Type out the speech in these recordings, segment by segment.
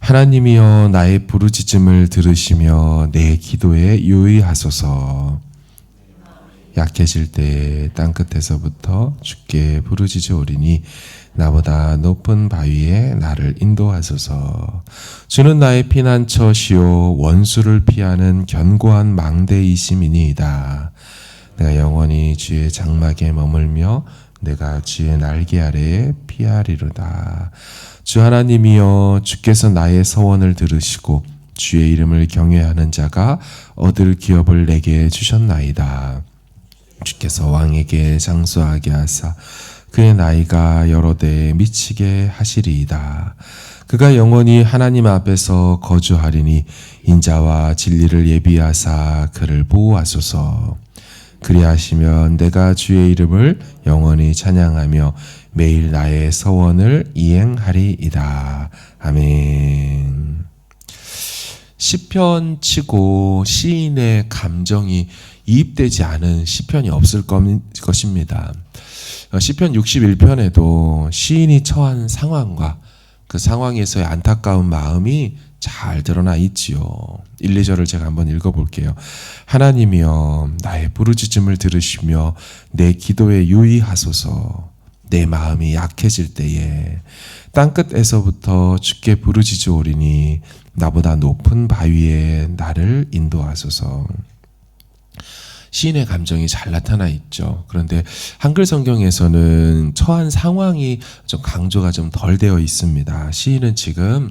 하나님이여 나의 부르짖음을 들으시며 내 기도에 유의하소서. 약해질 때 땅끝에서부터 주께 부르짖으오리니 나보다 높은 바위에 나를 인도하소서. 주는 나의 피난처시요 원수를 피하는 견고한 망대이심이니이다. 내가 영원히 주의 장막에 머물며 내가 주의 날개 아래에 피하리로다. 주 하나님이여 주께서 나의 서원을 들으시고 주의 이름을 경외하는 자가 얻을 기업을 내게 주셨나이다. 주께서 왕에게 장수하게 하사 그의 나이가 여러 대에 미치게 하시리이다. 그가 영원히 하나님 앞에서 거주하리니 인자와 진리를 예비하사 그를 보호하소서. 그리하시면 내가 주의 이름을 영원히 찬양하며 매일 나의 서원을 이행하리이다. 아멘. 시편 치고 시인의 감정이 이입되지 않은 시편이 없을 것입니다. 시편 61편에도 시인이 처한 상황과 그 상황에서의 안타까운 마음이 잘 드러나 있지요. 1, 2절을 제가 한번 읽어볼게요. 하나님이여 나의 부르짖음을 들으시며 내 기도에 유의하소서. 내 마음이 약해질 때에 땅끝에서부터 주께 부르짖으오리니 나보다 높은 바위에 나를 인도하소서. 시인의 감정이 잘 나타나 있죠. 그런데 한글 성경에서는 처한 상황이 좀 강조가 좀 덜 되어 있습니다. 시인은 지금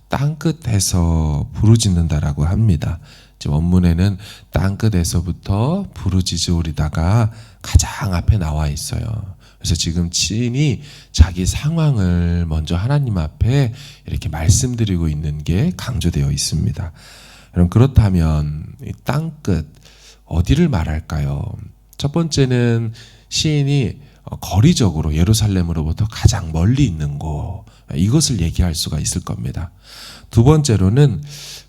땅끝에서 부르짖는다라고 합니다. 원문에는 땅끝에서부터 부르짖으오리다가 가장 앞에 나와 있어요. 그래서 지금 시인이 자기 상황을 먼저 하나님 앞에 이렇게 말씀드리고 있는 게 강조되어 있습니다. 여러분, 그렇다면 이 땅끝 어디를 말할까요? 첫 번째는 시인이 거리적으로 예루살렘으로부터 가장 멀리 있는 곳, 이것을 얘기할 수가 있을 겁니다. 두 번째로는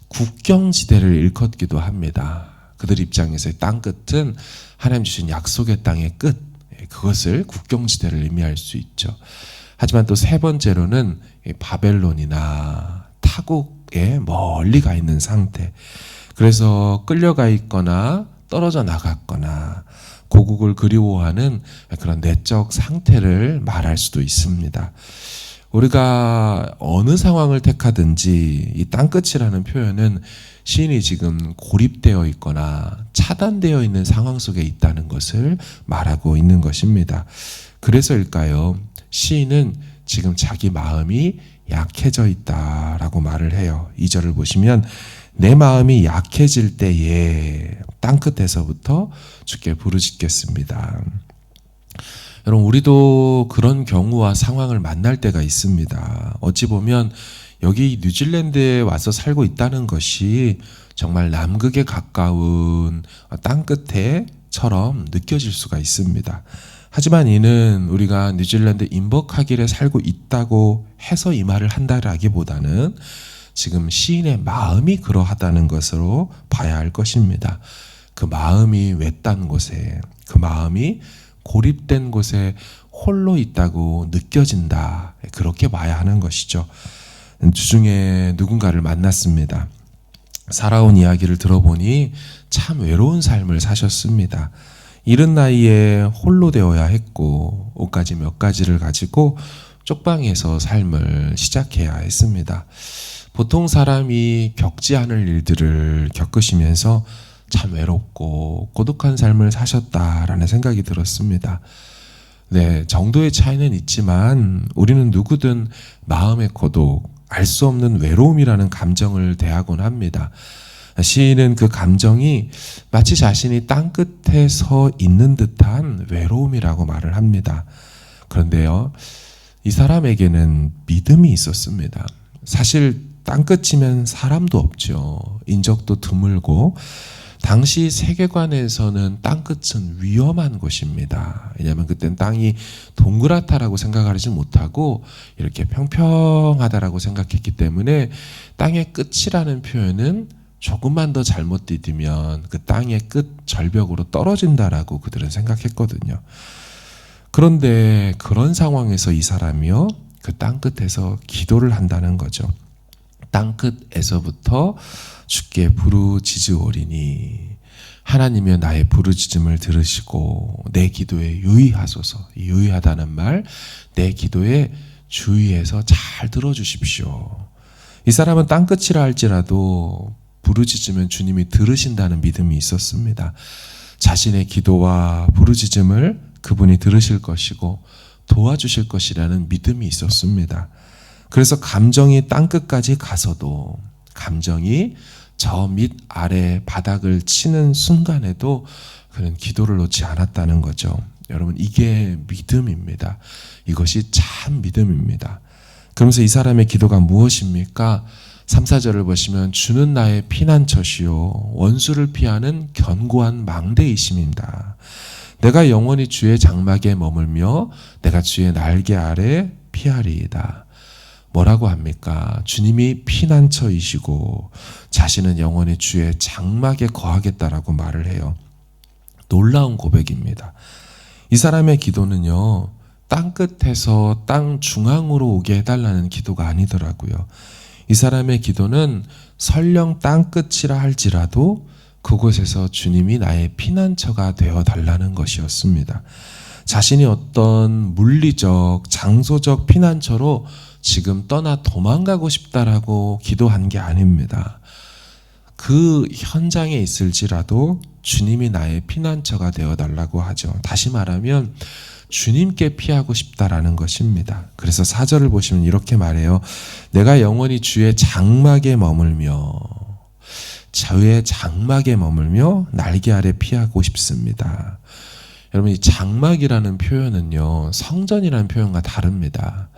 국경지대를 일컫기도 합니다. 그들 입장에서의 땅끝은 하나님 주신 약속의 땅의 끝, 그것을 국경지대를 의미할 수 있죠. 하지만 또 세 번째로는 바벨론이나 타국에 멀리 가 있는 상태, 그래서 끌려가 있거나 떨어져 나갔거나 고국을 그리워하는 그런 내적 상태를 말할 수도 있습니다. 우리가 어느 상황을 택하든지 이 땅끝이라는 표현은 시인이 지금 고립되어 있거나 차단되어 있는 상황 속에 있다는 것을 말하고 있는 것입니다. 그래서일까요? 시인은 지금 자기 마음이 약해져 있다라고 말을 해요. 2절을 보시면 내 마음이 약해질 때에 땅끝에서부터 주께 부르짖겠습니다. 여러분, 우리도 그런 경우와 상황을 만날 때가 있습니다. 어찌 보면 여기 뉴질랜드에 와서 살고 있다는 것이 정말 남극에 가까운 땅끝에처럼 느껴질 수가 있습니다. 하지만 이는 우리가 뉴질랜드 인버카길에 살고 있다고 해서 이 말을 한다라기보다는 지금 시인의 마음이 그러하다는 것으로 봐야 할 것입니다. 그 마음이 외딴 곳에, 그 마음이 고립된 곳에 홀로 있다고 느껴진다, 그렇게 봐야 하는 것이죠. 주중에 누군가를 만났습니다. 살아온 이야기를 들어보니 참 외로운 삶을 사셨습니다. 이른 나이에 홀로 되어야 했고 옷가지 몇 가지를 가지고 쪽방에서 삶을 시작해야 했습니다. 보통 사람이 겪지 않을 일들을 겪으시면서 참 외롭고 고독한 삶을 사셨다라는 생각이 들었습니다. 네, 정도의 차이는 있지만 우리는 누구든 마음의 고독, 알 수 없는 외로움이라는 감정을 대하곤 합니다. 시인은 그 감정이 마치 자신이 땅끝에 서 있는 듯한 외로움이라고 말을 합니다. 그런데요, 이 사람에게는 믿음이 있었습니다. 사실 땅끝이면 사람도 없죠. 인적도 드물고 당시 세계관에서는 땅끝은 위험한 곳입니다. 왜냐하면 그땐 땅이 동그랗다라고 생각하지 못하고 이렇게 평평하다라고 생각했기 때문에 땅의 끝이라는 표현은 조금만 더 잘못 디디면 그 땅의 끝 절벽으로 떨어진다라고 그들은 생각했거든요. 그런데 그런 상황에서 이 사람이요, 그 땅끝에서 기도를 한다는 거죠. 땅끝에서부터 주께 부르짖으오리니 하나님이여 나의 부르짖음을 들으시고 내 기도에 유의하소서. 유의하다는 말, 내 기도에 주의해서 잘 들어주십시오. 이 사람은 땅끝이라 할지라도 부르짖으면 주님이 들으신다는 믿음이 있었습니다. 자신의 기도와 부르짖음을 그분이 들으실 것이고 도와주실 것이라는 믿음이 있었습니다. 그래서 감정이 땅끝까지 가서도, 감정이 저 밑 아래 바닥을 치는 순간에도 그는 기도를 놓지 않았다는 거죠. 여러분, 이게 믿음입니다. 이것이 참 믿음입니다. 그러면서 이 사람의 기도가 무엇입니까? 3, 4절을 보시면 주는 나의 피난처시요 원수를 피하는 견고한 망대이심입니다. 내가 영원히 주의 장막에 머물며 내가 주의 날개 아래 피하리이다. 뭐라고 합니까? 주님이 피난처이시고 자신은 영원히 주의 장막에 거하겠다라고 말을 해요. 놀라운 고백입니다. 이 사람의 기도는요, 땅끝에서 땅 중앙으로 오게 해달라는 기도가 아니더라고요. 이 사람의 기도는 설령 땅끝이라 할지라도 그곳에서 주님이 나의 피난처가 되어 달라는 것이었습니다. 자신이 어떤 물리적, 장소적 피난처로 지금 떠나 도망가고 싶다라고 기도한 게 아닙니다. 그 현장에 있을지라도 주님이 나의 피난처가 되어 달라고 하죠. 다시 말하면 주님께 피하고 싶다라는 것입니다. 그래서 4절을 보시면 이렇게 말해요. 내가 영원히 주의 장막에 머물며 주의 장막에 머물며 날개 아래 피하고 싶습니다. 여러분, 이 장막이라는 표현은요, 성전이라는 표현과 다릅니다.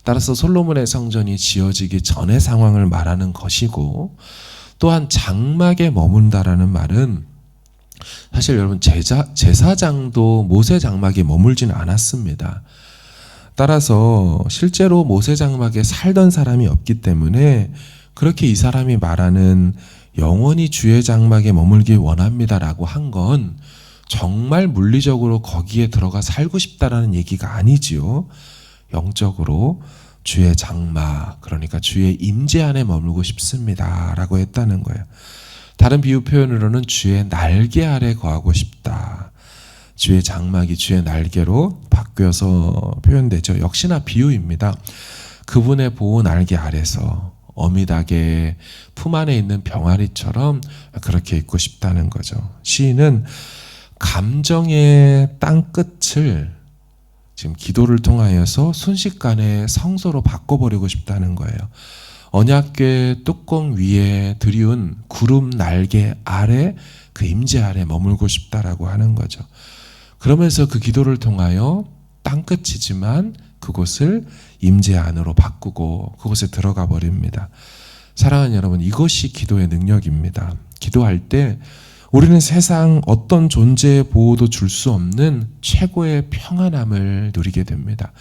따라서 솔로몬의 성전이 지어지기 전의 상황을 말하는 것이고, 또한 장막에 머문다라는 말은 사실 여러분 제사장도 모세 장막에 머물지는 않았습니다. 따라서 실제로 모세 장막에 살던 사람이 없기 때문에 그렇게 이 사람이 말하는 영원히 주의 장막에 머물길 원합니다라고 한 건 정말 물리적으로 거기에 들어가 살고 싶다라는 얘기가 아니지요. 영적으로 주의 장막, 그러니까 주의 임재 안에 머물고 싶습니다 라고 했다는 거예요. 다른 비유 표현으로는 주의 날개 아래 거하고 싶다. 주의 장막이 주의 날개로 바뀌어서 표현되죠. 역시나 비유입니다. 그분의 보호 날개 아래서 어미닭의 품 안에 있는 병아리처럼 그렇게 있고 싶다는 거죠. 시인은 감정의 땅끝을 지금 기도를 통하여서 순식간에 성소로 바꿔버리고 싶다는 거예요. 언약궤 뚜껑 위에 드리운 구름 날개 아래, 그 임재 아래 머물고 싶다라고 하는 거죠. 그러면서 그 기도를 통하여 땅끝이지만 그곳을 임재 안으로 바꾸고 그곳에 들어가 버립니다. 사랑하는 여러분, 이것이 기도의 능력입니다. 기도할 때 우리는 세상 어떤 존재의 보호도 줄 수 없는 최고의 평안함을 누리게 됩니다.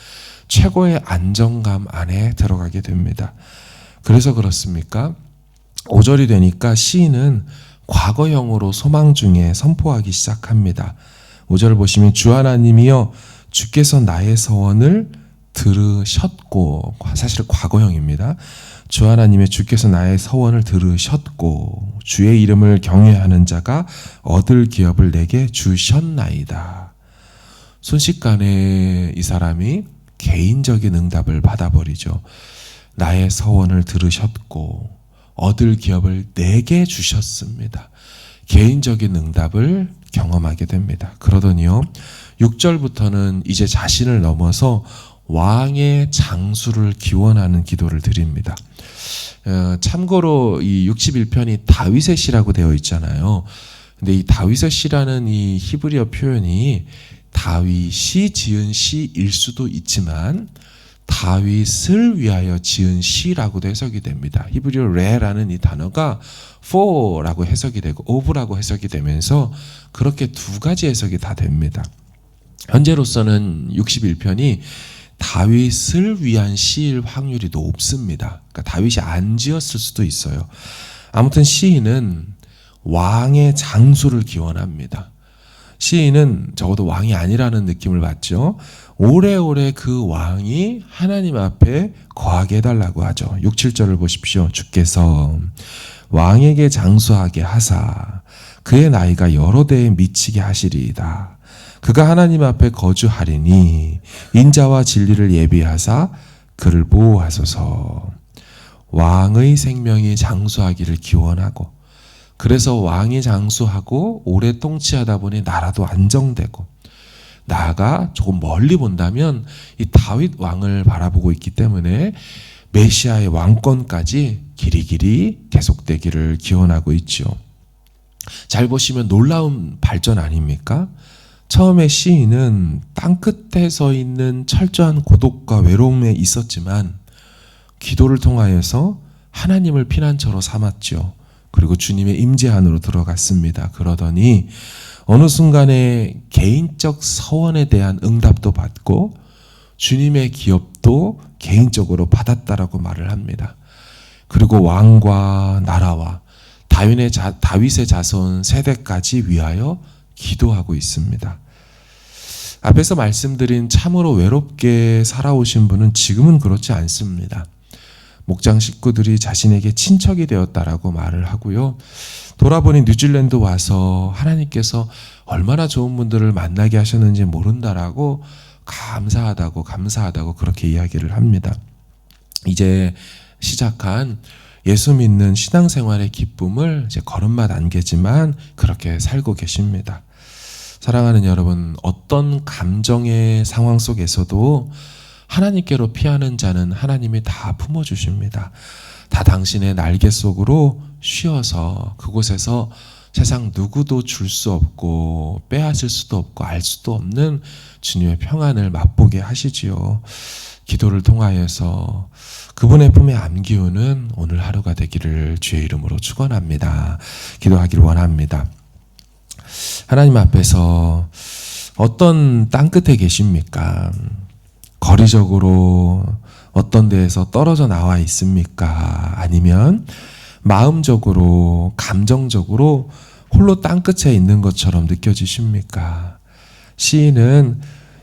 최고의 안정감 안에 들어가게 됩니다. 그래서 그렇습니까? 5절이 되니까 시인은 과거형으로 소망 중에 선포하기 시작합니다. 5절을 보시면 주 하나님이여 주께서 나의 서원을 들으셨고, 사실 과거형입니다. 주 하나님의 주께서 나의 서원을 들으셨고 주의 이름을 경외하는 자가 얻을 기업을 내게 주셨나이다. 순식간에 이 사람이 개인적인 응답을 받아버리죠. 나의 서원을 들으셨고 얻을 기업을 내게 주셨습니다. 개인적인 응답을 경험하게 됩니다. 그러더니요, 6절부터는 이제 자신을 넘어서 왕의 장수를 기원하는 기도를 드립니다. 참고로 이 61편이 다윗의 시라고 되어 있잖아요. 근데 이 다윗의 시라는 이 히브리어 표현이 다윗이 지은 시일 수도 있지만 다윗을 위하여 지은 시라고도 해석이 됩니다. 히브리어 레라는 이 단어가 for라고 해석이 되고 of라고 해석이 되면서 그렇게 두 가지 해석이 다 됩니다. 현재로서는 61편이 다윗을 위한 시일 확률이 높습니다. 그러니까 다윗이 안 지었을 수도 있어요. 아무튼 시인은 왕의 장수를 기원합니다. 시인은 적어도 왕이 아니라는 느낌을 받죠. 오래오래 그 왕이 하나님 앞에 거하게 해달라고 하죠. 6, 7절을 보십시오. 주께서 왕에게 장수하게 하사 그의 나이가 여러 대에 미치게 하시리이다. 그가 하나님 앞에 거주하리니 인자와 진리를 예비하사 그를 보호하소서. 왕의 생명이 장수하기를 기원하고, 그래서 왕이 장수하고 오래 통치하다 보니 나라도 안정되고, 나아가 조금 멀리 본다면 이 다윗 왕을 바라보고 있기 때문에 메시아의 왕권까지 길이길이 계속되기를 기원하고 있죠. 잘 보시면 놀라운 발전 아닙니까? 처음에 시인은 땅끝에 서 있는 철저한 고독과 외로움에 있었지만 기도를 통하여서 하나님을 피난처로 삼았죠. 그리고 주님의 임재 안으로 들어갔습니다. 그러더니 어느 순간에 개인적 서원에 대한 응답도 받고 주님의 기업도 개인적으로 받았다라고 말을 합니다. 그리고 왕과 나라와 다윗의 자손 세대까지 위하여 기도하고 있습니다. 앞에서 말씀드린 참으로 외롭게 살아오신 분은 지금은 그렇지 않습니다. 목장 식구들이 자신에게 친척이 되었다라고 말을 하고요. 돌아보니 뉴질랜드 와서 하나님께서 얼마나 좋은 분들을 만나게 하셨는지 모른다라고 감사하다고 그렇게 이야기를 합니다. 이제 시작한 예수 믿는 신앙생활의 기쁨을 이제 걸음마 단계지만 그렇게 살고 계십니다. 사랑하는 여러분, 어떤 감정의 상황 속에서도 하나님께로 피하는 자는 하나님이 다 품어주십니다. 다 당신의 날개 속으로 쉬어서 그곳에서 세상 누구도 줄 수 없고 빼앗을 수도 없고 알 수도 없는 주님의 평안을 맛보게 하시지요. 기도를 통하여서 그분의 품에 안기우는 오늘 하루가 되기를 주의 이름으로 축원합니다. 기도하기를 원합니다. 하나님 앞에서 어떤 땅끝에 계십니까? 거리적으로 어떤 데에서 떨어져 나와 있습니까? 아니면 마음적으로, 감정적으로 홀로 땅끝에 있는 것처럼 느껴지십니까? 시인은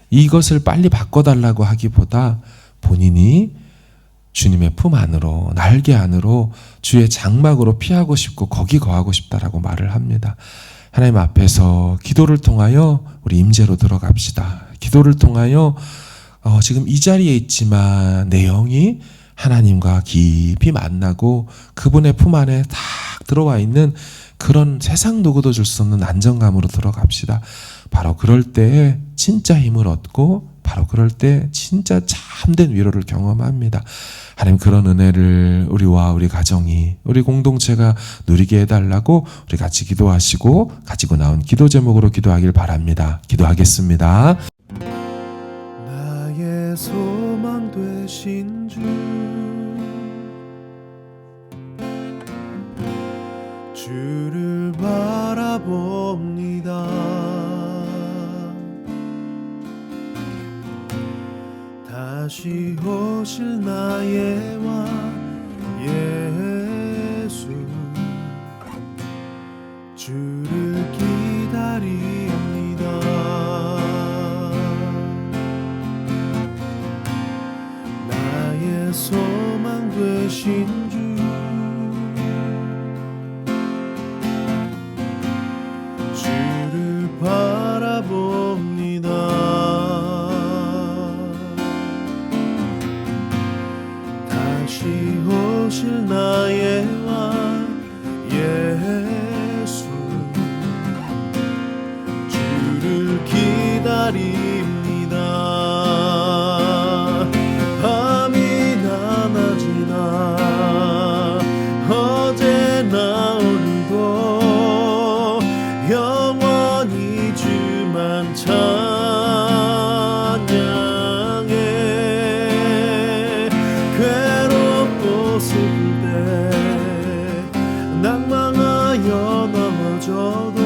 이것을 빨리 바꿔달라고 하기보다 본인이 주님의 품 안으로, 날개 안으로, 주의 장막으로 피하고 싶고 거기 거하고 싶다라고 말을 합니다. 하나님 앞에서 기도를 통하여 우리 임재로 들어갑시다. 기도를 통하여 지금 이 자리에 있지만 내 영이 하나님과 깊이 만나고 그분의 품 안에 딱 들어와 있는 그런 세상 누구도 줄 수 없는 안정감으로 들어갑시다. 바로 그럴 때에 진짜 힘을 얻고 바로 그럴 때 진짜 참된 위로를 경험합니다. 하나님, 그런 은혜를 우리와 우리 가정이, 우리 공동체가 누리게 해달라고 우리 같이 기도하시고 가지고 나온 기도 제목으로 기도하길 바랍니다. 기도하겠습니다. 나의 소망 되신 주, 주를 바라봅니다. 다시 오실 나의 왕 예수, 주를 기다립니다. 나의 소망 되신 주, 주를 바라봅니다. 다시 오실 나의 왕 예수, 주를 기다립니다. 밤이나 낮이나 어제나 오늘도 영원히 주만 찬양해. 괴롭고 슬플 때 낭망하여 넘어져도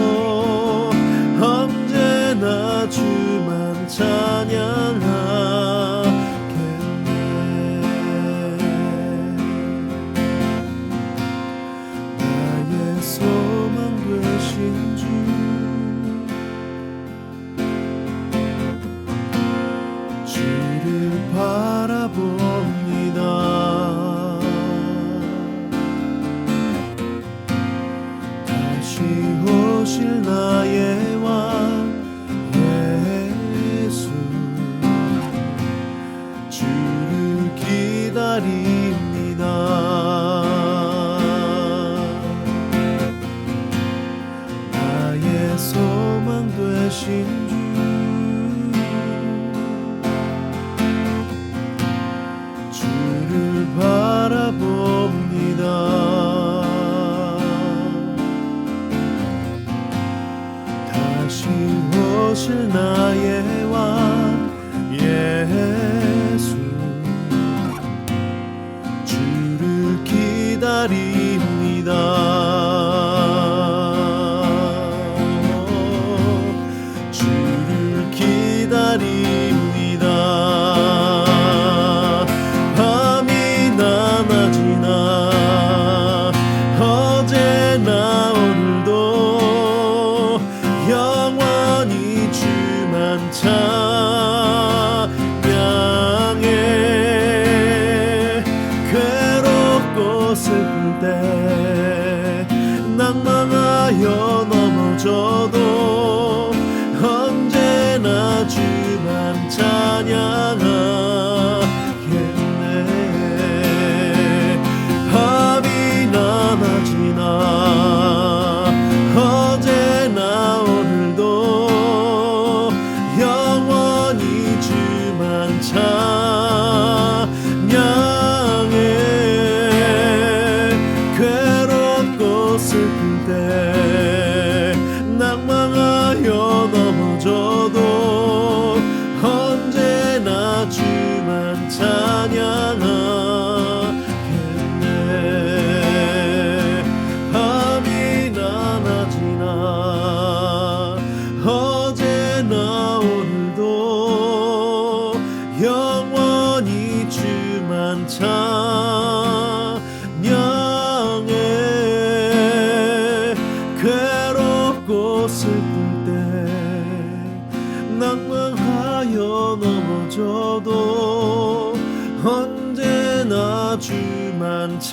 언제나 주만 찬양하겠네. 나의 소망 되신 주,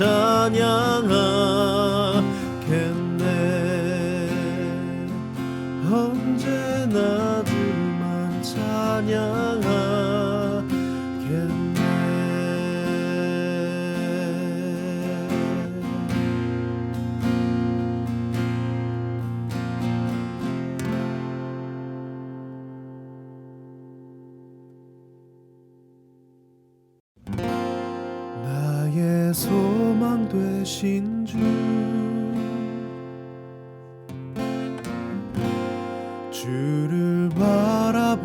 찬양하겠네. 언제나 주만 찬양하겠네. 나의 소망 되신 주, 주를 바라봅니다.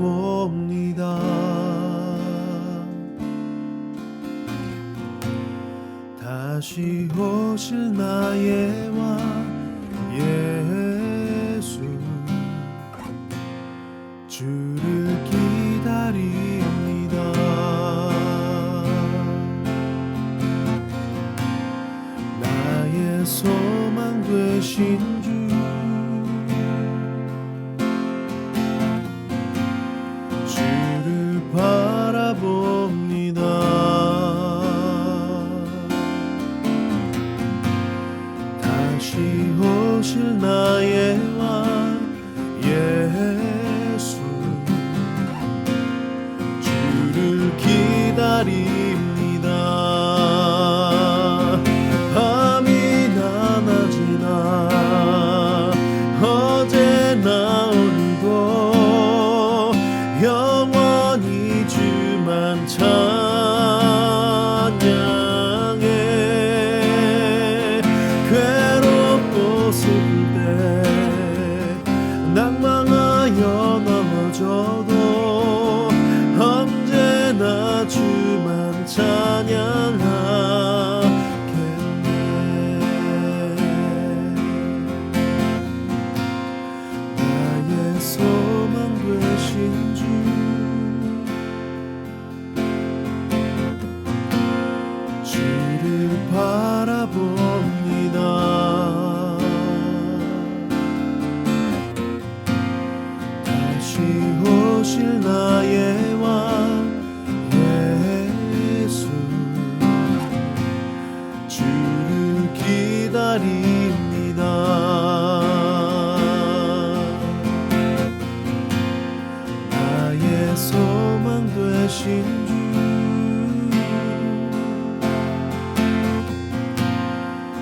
다시 오실 나의 왕 예수, 주를 기다립니다. 나의 소망 되신 주, 주를 바라봅니다. 다시 오실 나의 왕 예수, 주를 기다립니다. 밤이나 낮이나 어제나 오늘도 영원히 주만 찬양해. 괴롭고 슬플 때 낭망하여 넘어져도 언제나 주만 찬양하겠네. 나의 소망 되신 주, 주를 바라봅니다. 다시 오실 나의 왕 예수, 주를 기다립니다. 나의 소망 되신 주,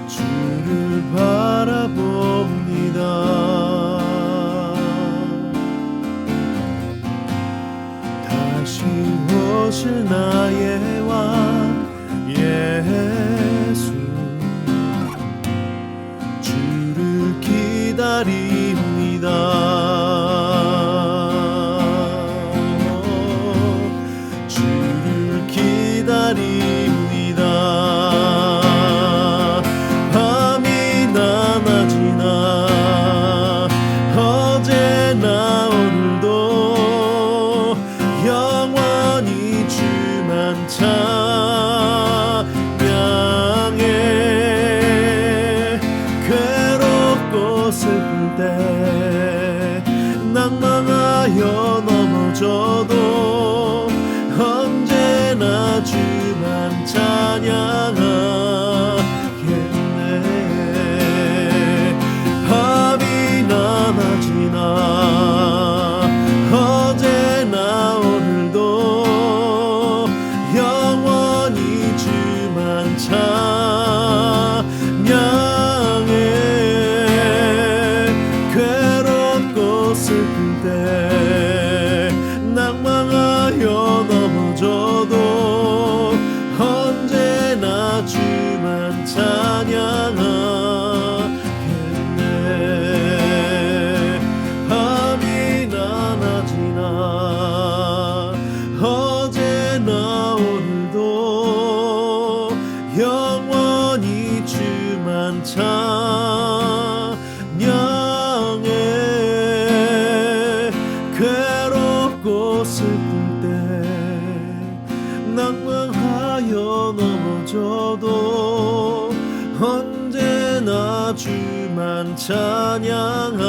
주를 바라봅니다. 다시 오실 나의 왕 예수, 주를 기다립니다. 주를 기다립니다. 밤이나 낮이나 어제나 오늘도 영원히 주만 찬양해. 괴롭고 슬플 때 낭망하여 넘어져도 언제나 주만 찬양하겠네. 밤이나 낮이나 어제나 오늘도 영원히 주만 찬양해. 괴롭고 슬플 때 낭망하여 넘어져도 언제나 주만 찬양하겠네. 밤이나 낮이나 어제나 오늘도 영원히 주만 찬양해. 괴롭고 슬플 때 낭망하여 넘어져도 언제나 주만 찬양하